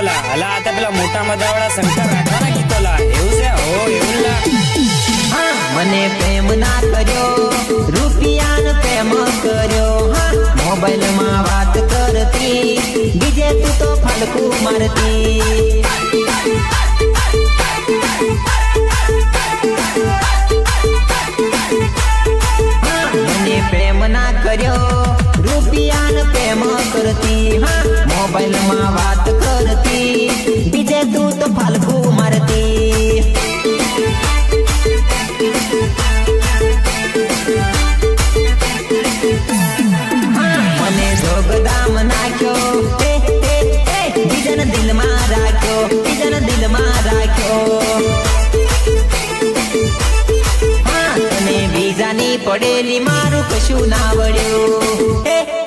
લા અલા આ તો પેલા મોટા મદાવાળા શંકર રાઠવાના ગીતો લા એવું છે હો એવું લા હા મને પ્રેમ ના કર્યો રૂપિયાનો પ્રેમ કર્યો હા મોબાઈલ માં વાત કરતી બીજે તું તો ફલકું મારતી મને પ્રેમ ના કર્યો રૂપિયાનો પ્રેમ કરતી હા મોબાઈલ માં વાત કરતી બીજે તું તો ફલકું મારતી મને જોગદામ નાખ્યો બીજાના દિલમાં રાખ્યો બીજાના દિલમાં રાખ્યો હા તને બીજાની પડેલી મારું કશું ના વળ્યું